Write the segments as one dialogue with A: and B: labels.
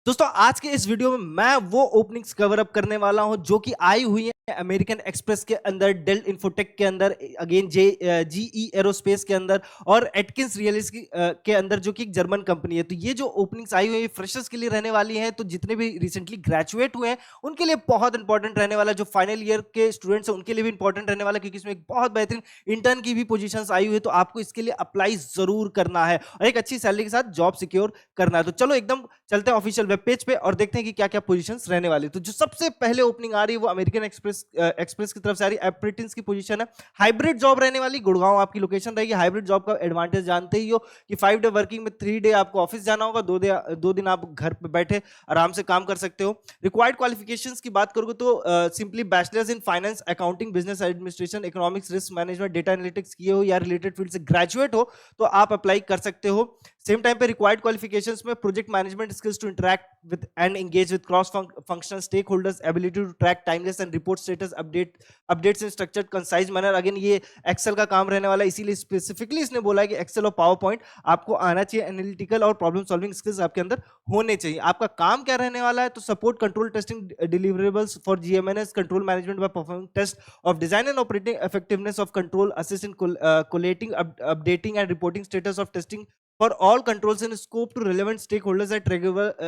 A: दोस्तों आज के इस वीडियो में मैं वो ओपनिंग्स कवर अप करने वाला हूं जो कि आई हुई है अमेरिकन एक्सप्रेस के अंदर, डेल इन्फोटेक के अंदर, अगेन जीई एरोस्पेस के अंदर और एटकिंस रियलिस के अंदर, जो कि एक जर्मन कंपनी है। तो ये जो ओपनिंग्स आई हुई है फ्रेशर्स के लिए रहने वाली हैं। तो जितने भी रिसेंटली ग्रेजुएट हुए हैं उनके लिए बहुत इंपॉर्टेंट रहने वाला है। जो फाइनल ईयर के स्टूडेंट्स हैं उनके लिए भी इंपॉर्टेंट रहने वाला है, क्योंकि इसमें एक बहुत बेहतरीन इंटर्न की भी पोजीशंस आई हुई है। तो आपको इसके लिए अप्लाई जरूर करना है और एक अच्छी सैलरी के साथ जॉब सिक्योर करना है। तो चलो एकदम चलते हैं ऑफिशियल वेब पेज पे और देखते हैं कि क्या क्या पोजीशंस रहने वाली। तो जो सबसे पहले ओपनिंग आ रही है वो अमेरिकन एक्सप्रेस की तरफ से आ रही है। एप्रेटिंस की पोजीशन है, हाइब्रिड जॉब रहने वाली, गुड़गांव आपकी लोकेशन रहेगी। हाइब्रिड जॉब का एडवांटेज जानते ही हो कि 5 डे वर्किंग में 3 डे आपको ऑफिस जाना होगा, 2 दिन आप घर पे बैठे आराम से काम कर सकते हो। रिक्वायर्ड क्वालिफिकेशंस की बात करोगे तो simply bachelors in finance, accounting, business administration, economics, risk management, data analytics किए हो या रिलेटेड फील्ड से ग्रेजुएट हो तो आप अप्लाई कर सकते हो। सेम टाइम पे रिक्वायर्ड क्वालिफिकेशंस में project management skills to interact with and engage with cross functional stakeholders, ability to track timeless and report status updates in structured concise manner। Again ये Excel का काम रहने वाला है, इसीलिए स्पेसिफिकली इसने बोला है कि एक्सेल और पावर पॉइंट आपको आना चाहिए। एनालिटिकल और प्रॉब्लम सॉल्विंग स्किल्स आपके अंदर होने चाहिए। आपका काम क्या रहने वाला है, तो support control testing deliverables for GMNS, control management by performing test of design and operating effectiveness of control, assist in collating, updating and reporting status of testing for all controls in scope to relevant stakeholders at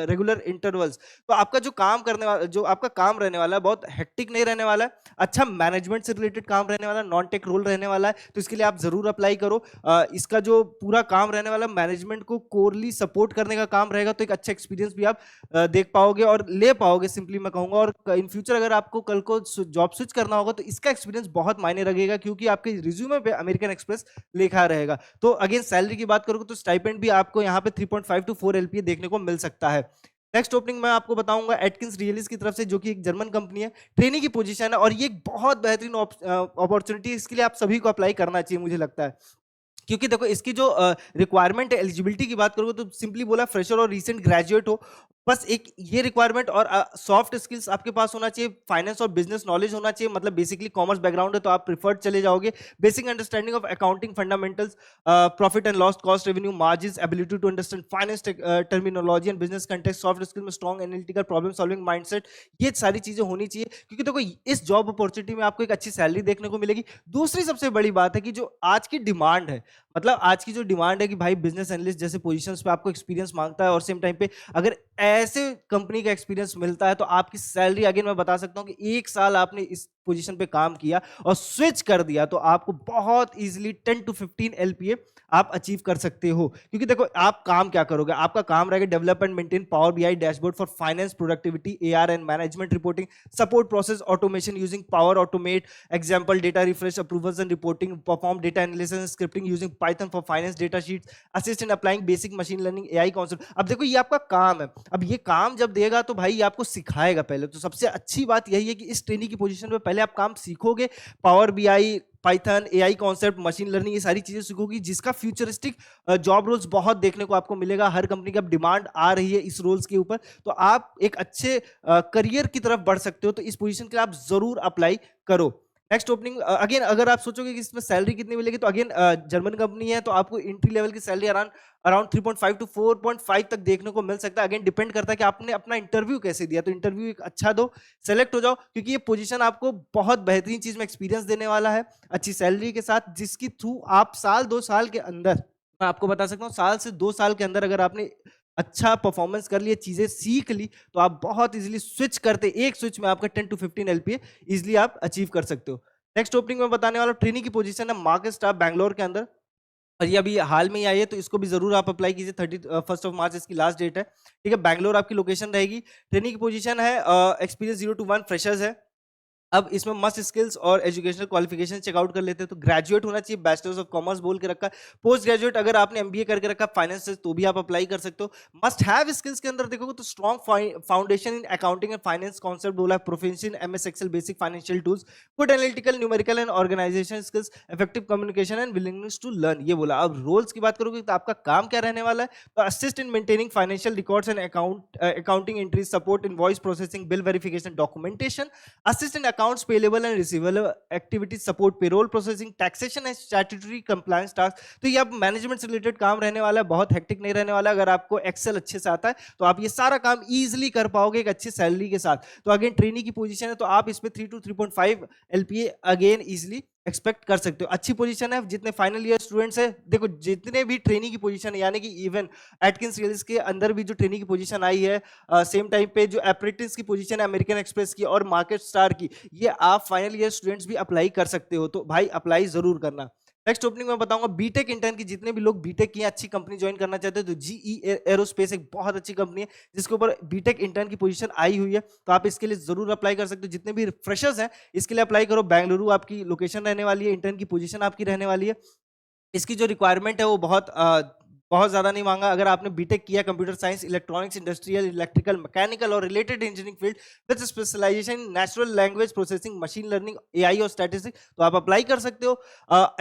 A: regular intervals। तो आपका जो काम करने वाला, जो आपका काम रहने वाला है, बहुत हेक्टिक नहीं रहने वाला है, अच्छा मैनेजमेंट से रिलेटेड काम रहने वाला है, नॉन टेक रोल रहने वाला है। तो इसके लिए आप जरूर अप्लाई करो। इसका जो पूरा काम रहने वाला है मैनेजमेंट को कोरली सपोर्ट करने का काम रहेगा। तो एक अच्छा एक्सपीरियंस भी आप देख पाओगे और ले पाओगे, सिंपली मैं कहूंगा। और इन फ्यूचर अगर आपको कल को जॉब स्विच करना होगा तो इसका एक्सपीरियंस बहुत मायने रखेगा, क्योंकि आपके रिज्यूमे पे अमेरिकन एक्सप्रेस लिखा रहेगा। तो अगेन सैलरी की बात करोगे तो स्टाइपेंड भी आपको यहाँ पे 3.5 टू 4 एलपीए देखने को मिल सकता है। नेक्स्ट ओपनिंग मैं आपको बताऊंगा एटकिंस रियलिस की तरफ से, जो कि एक जर्मन कंपनी है, ट्रेनिंग की पोजीशन है और ये एक बहुत बेहतरीन अपॉर्चुनिटी है। इसके लिए आप सभी को अप्लाई करना चाहिए मुझे लगता है, क्योंकि देखो इसकी जो रिक्वायरमेंट है, एलिजिबिलिटी की बात करोगे तो सिंपली बोला फ्रेशर और रीसेंट ग्रेजुएट हो, बस एक ये रिक्वायरमेंट। और सॉफ्ट स्किल्स आपके पास होना चाहिए, फाइनेंस और बिजनेस नॉलेज होना चाहिए। मतलब बेसिकली कॉमर्स बैकग्राउंड है तो आप प्रिफर्ड चले जाओगे। Basic understanding of accounting fundamentals, profit and loss, cost, revenue, margins, ability to understand finance terminology and business context, soft skill में strong analytical problem solving mindset, ये सारी चीजें होनी चाहिए। क्योंकि देखो इस जॉब अपॉर्चुनिटी में आपको एक अच्छी सैलरी देखने को मिलेगी। दूसरी सबसे बड़ी बात है कि जो आज की डिमांड है, मतलब आज की जो डिमांड है कि भाई बिजनेस एनालिस्ट जैसे पोजीशंस पे आपको एक्सपीरियंस मांगता है, और सेम टाइम पे अगर ऐसे कंपनी का एक्सपीरियंस मिलता है तो आपकी सैलरी, अगेन मैं बता सकता हूं कि 1 साल आपने इस पोजीशन पे काम किया और स्विच कर दिया तो आपको बहुत इजीली 10 टू 15 एलपीए आप अचीव कर सकते हो। क्योंकि देखो आप काम क्या करोगे, आपका काम रहेगा develop and maintain power BI dashboard for finance, productivity, AR and management reporting, support process automation using power automate, example data refresh, approvals and reporting, perform data analysis and scripting using Python for finance data sheets, assist in applying basic machine learning AI concept. अब देखो ये आपका काम है। अब ये काम जब देगा तो भाई आपको सिखाएगा पहले। तो सबसे अच्छी बात यही है कि इस ट्रेनिंग की पोजीशन पे पहले आप काम सीखोगे, power BI, Python, AI concept, machine learning, ये सारी चीजें सीखोगी, जिसका फ्यूचरिस्टिक जॉब रोल्स बहुत देखने को आपको मिलेगा। हर कंपनी की अब डिमांड आ रही है इस रोल्स के ऊपर, तो आप एक अच्छे करियर की तरफ बढ़ सकते हो। तो इस पोजीशन के लिए आप जरूर अप्लाई करो। नेक्स्ट ओपनिंग, अगेन अगर आप सोचोगे कि इसमें सैलरी कितनी मिलेगी, तो अगेन जर्मन कंपनी है तो आपको एंट्री लेवल की सैलरी अराउंड 3.5 टू 4.5 तक देखने को मिल सकता है। अगेन डिपेंड करता है कि आपने अपना इंटरव्यू कैसे दिया। तो इंटरव्यू एक अच्छा दो, सेलेक्ट हो जाओ, क्योंकि ये पोजीशन आपको बहुत बेहतरीन चीज में एक्सपीरियंस देने वाला है, अच्छी सैलरी के साथ, जिसकी थ्रू आप साल 2 साल के अंदर, मैं आपको बता सकता हूँ, साल से 2 साल के अंदर अगर आपने अच्छा परफॉर्मेंस कर लिया, चीजें सीख ली, तो आप बहुत इजीली स्विच करते, एक स्विच में आपका 10 टू 15 एलपीए इजीली आप अचीव कर सकते हो। नेक्स्ट ओपनिंग में बताने वाला ट्रेनिंग की पोजीशन है मार्केट स्टाफ बैंगलोर के अंदर, और ये अभी हाल में ही आई है, तो इसको भी जरूर आप अप्लाई कीजिए। 31 मार्च इसकी लास्ट डेट है। ठीक है, बैंगलोर आपकी लोकेशन रहेगी। ट्रेनिंग की पोजीशन है एक्सपीरियंस 0 to 1 फ्रेशर्स है। अब इसमें मस्ट स्किल्स और एजुकेशनल क्वालिफिकेशन चेकआउट कर लेते हैं। तो ग्रेजुएट होना चाहिए, बैचलर्स ऑफ कॉमर्स बोल के रखा है। पोस्ट ग्रेजुएट अगर आपने एमबीए करके रखा फाइनेंस से तो भी आप अप्लाई कर सकते हो। मस्ट हैव स्किल्स के अंदर देखोगे तो strong foundation in accounting and finance concept बोला है, proficient in MS Excel, basic financial tools, good analytical, numerical and organisation skills, effective communication and willingness to learn, ये बोला। अब रोल्स की बात करोगे तो आपका काम क्या रहने वाला है, तो assist in maintaining financial records and accounting entries, support invoice processing, bill verification, documentation, assist in accounts payable and receivable activities, support payroll processing, taxation and statutory compliance task. तो ये आप मैनेजमेंट से रिलेटेड काम रहने वाला है, बहुत hectic नहीं रहने वाला। अगर आपको एक्सेल अच्छे से आता है तो आप ये सारा काम इजीली कर पाओगे एक अच्छी सैलरी के साथ। तो अगेन ट्रेनी की पोजीशन है, तो आप इसमें 3 to 3.5 LPA again easily expect कर सकते हो। अच्छी पोजीशन है। जितने फाइनल ईयर स्टूडेंट्स हैं, देखो जितने भी ट्रेनी की पोजीशन है, यानी कि इवन एटकिंस रियल्स के अंदर भी जो ट्रेनी की पोजीशन आई है, सेम टाइम पे जो अप्रेंटिस की पोजीशन है अमेरिकन एक्सप्रेस की और मार्केट स्टार की, ये आप फाइनल ईयर स्टूडेंट्स भी अप्लाई कर सकते हो। तो भाई अप्लाई जरूर करना। नेक्स्ट ओपनिंग में बताऊंगा बीटेक इंटर्न की। जितने भी लोग बीटेक की अच्छी कंपनी ज्वाइन करना चाहते हैं तो जीई एरोस्पेस एक बहुत अच्छी कंपनी है जिसके ऊपर बीटेक इंटर्न की पोजीशन आई हुई है, तो आप इसके लिए जरूर अप्लाई कर सकते हो। जितने भी फ्रेशर्स हैं इसके लिए अप्लाई करो। बेंगलुरु आपकी लोकेशन रहने वाली है, इंटर्न की पोजीशन आपकी रहने वाली है। इसकी जो रिक्वायरमेंट है वो बहुत ज्यादा नहीं मांगा। अगर आपने बीटेक किया computer science, electronics, industrial, electrical, mechanical और related engineering field with specialization in natural language processing, machine learning, AI और स्टैटिस्टिक्स, तो आप अप्लाई कर सकते हो।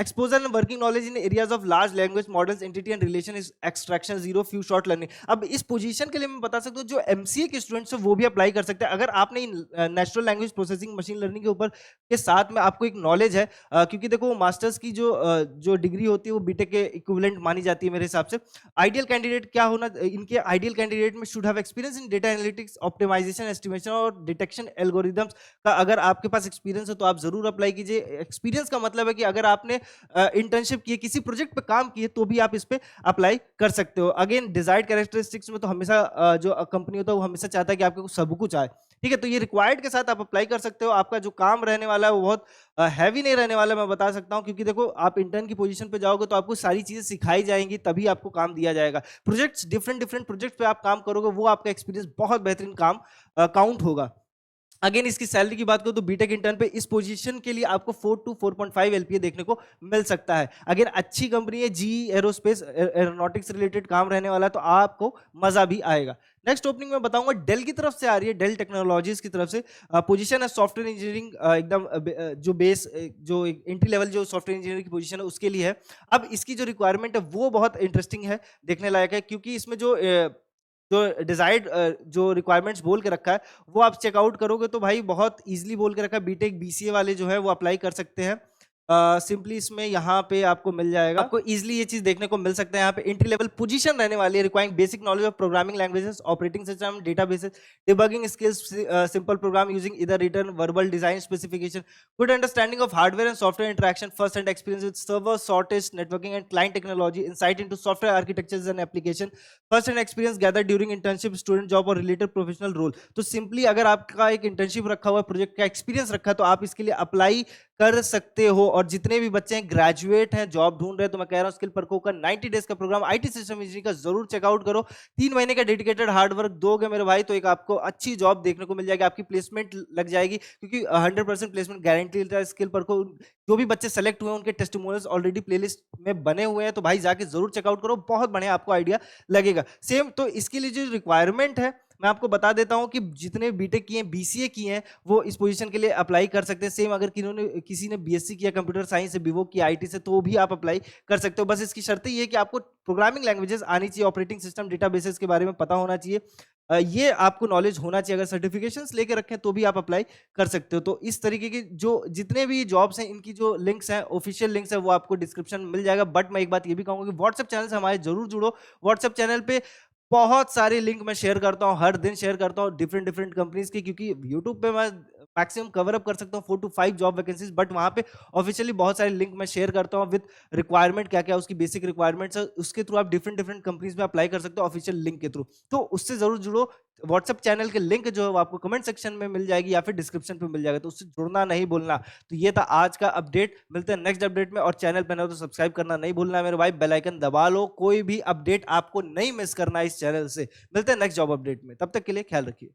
A: Exposure and working knowledge in areas of large language models, entity and relation extraction, zero few shot learning. अब इस position के लिए मैं बता सकता हूँ जो एमसीए के स्टूडेंट्स हैं वो भी अप्लाई कर सकते हैं। अगर आपने natural language processing, machine learning के ऊपर के साथ में आपको एक नॉलेज है, क्योंकि देखो मास्टर्स की जो डिग्री होती है वो बीटेक के इक्विवेलेंट मानी जाती है मेरे हिसाब से। आइडियल कैंडिडेट क्या होना, इनके आइडियल कैंडिडेट में should have experience in data analytics, optimisation, estimation और डिटेक्शन एल्गोरिदम्स का। अगर आपके पास एक्सपीरियंस है तो आप जरूर अप्लाई कीजिए। एक्सपीरियंस का मतलब है कि अगर आपने इंटर्नशिप की, किसी प्रोजेक्ट पे काम किए, तो भी आप इस पे अप्लाई कर सकते हो। अगेन डिजायर्ड कैरेक्टरिस्टिक्स में तो हमेशा जो कंपनी होता है वो हमेशा चाहता है कि आपको सब कुछ आए, ठीक है। तो ये रिक्वायर्ड के साथ आप अप्लाई कर सकते हो। आपका जो काम रहने वाला है वो बहुत हैवी नहीं रहने वाला, मैं बता सकता हूं, क्योंकि देखो आप इंटर्न की पोजीशन पे जाओगे तो आपको सारी चीजें सिखाई जाएंगी, तभी आपको काम दिया जाएगा। प्रोजेक्ट्स, डिफरेंट डिफरेंट प्रोजेक्ट पे आप काम करोगे, वो आपका एक्सपीरियंस बहुत बेहतरीन काम काउंट होगा। अगेन इसकी सैलरी की बात करूं तो बीटेक इंटर्न पे इस पोजीशन के लिए आपको 4 to 4.5 एलपीए देखने को मिल सकता है। अगेन अच्छी कंपनी है, जी एरोस्पेस, एरोनॉटिक्स रिलेटेड काम रहने वाला है, तो आपको मजा भी आएगा। नेक्स्ट ओपनिंग में बताऊंगा डेल की तरफ से आ रही है, डेल टेक्नोलॉजीज की तरफ से। पोजीशन है सॉफ्टवेयर इंजीनियरिंग, एकदम जो बेस, जो एंट्री लेवल जो सॉफ्टवेयर इंजीनियरिंग की पोजीशन है उसके लिए है। अब इसकी जो रिक्वायरमेंट है वो बहुत इंटरेस्टिंग है, देखने लायक है, क्योंकि इसमें जो डिजायर्ड जो रिक्वायरमेंट्स बोल के रखा है वो आप चेकआउट करोगे तो भाई बहुत इजीली बोल के रखा है। बीटेक बीसीए वाले जो है वो अप्लाई कर सकते हैं। सिंपली इसमें यहाँ पे आपको मिल जाएगा, आपको इजीली ये चीज देखने को मिल सकता है। यहाँ पे एंट्री लेवल पोजीशन रहने वाली है, requiring basic knowledge of programming languages, operating system, databases, debugging skills, simple program using either written, verbal design specification, good understanding of hardware and software interaction, first hand experience with server, storage, networking and client technology, insight into software architectures and application, first hand experience gather during internship, student job और related professional role. तो simply अगर आपका एक internship रखा हुआ है, project का experience रखा है, तो आप इसके लिए अप्लाई कर सकते हो। और जितने भी बच्चे हैं ग्रेजुएट हैं, जॉब ढूंढ रहे हैं, तो मैं कह रहा हूं स्किल परको का 90 डेज का प्रोग्राम आईटी सिस्टम इंजीनियरिंग का जरूर चेकआउट करो। 3 महीने का डेडिकेटेड हार्ड वर्क दोगे मेरे भाई तो एक आपको अच्छी जॉब देखने को मिल जाएगी, आपकी प्लेसमेंट लग जाएगी, क्योंकि 100% प्लेसमेंट गारंटी है स्किल परको। जो भी बच्चे सेलेक्ट हुए हैं उनके टेस्टिमोनियल्स ऑलरेडी प्लेलिस्ट में बने हुए हैं, तो भाई जाके जरूर चेकआउट करो, बहुत बढ़िया आपको आइडिया लगेगा। सेम तो इसके लिए जो रिक्वायरमेंट है मैं आपको बता देता हूं कि जितने बीटेक किए हैं, बीसीए किए हैं, वो इस पोजीशन के लिए अप्लाई कर सकते हैं। सेम अगर किसी ने बीएससी किया कंप्यूटर साइंस से, बीवो की आईटी से, तो भी आप अप्लाई कर सकते हो। बस इसकी शर्त ये है कि आपको प्रोग्रामिंग लैंग्वेजेस आनी चाहिए, ऑपरेटिंग सिस्टम, डेटाबेसेस के बारे में पता होना चाहिए, ये आपको नॉलेज होना चाहिए। अगर सर्टिफिकेशंस लेके रखें तो भी आप अप्लाई कर सकते हो। तो इस तरीके की जो जितने भी जॉब्स हैं, इनकी जो लिंक्स हैं, ऑफिशियल लिंक्स है, वो आपको डिस्क्रिप्शन में मिल जाएगा। बट मैं एक बात ये भी कहूंगा कि व्हाट्सएप चैनल से हमारे जरूर जुड़ो। व्हाट्सएप चैनल पे बहुत सारे लिंक मैं शेयर करता हूँ, हर दिन शेयर करता हूँ डिफरेंट डिफरेंट कंपनीज की, क्योंकि यूट्यूब पे मैं मैक्सिमम कवर अप कर सकता हूँ 4 to 5 जॉब वैकेंसीज, बट वहाँ पे ऑफिशियली बहुत सारे लिंक मैं शेयर करता हूँ विद रिक्वायरमेंट, क्या क्या उसकी बेसिक रिक्वायरमेंट्स है, उसके थ्रू आप डिफरेंट डिफरेंट कंपनीज में अप्लाई कर सकते हो ऑफिशियल लिंक के थ्रू। तो उससे जरूर जुड़ो। व्हाट्सएप चैनल के लिंक जो है वो आपको कमेंट सेक्शन में मिल जाएगी या फिर डिस्क्रिप्शन पे मिल जाएगा, तो उससे जुड़ना नहीं भूलना। तो ये था आज का अपडेट, मिलते हैं नेक्स्ट अपडेट में। और चैनल पर नए तो सब्सक्राइब करना नहीं भूलना है मेरे भाई, बेल आइकन दबा लो, कोई भी अपडेट आपको नहीं मिस करना है इस चैनल से। मिलते हैं नेक्स्ट जॉब अपडेट में, तब तक के लिए ख्याल रखिए।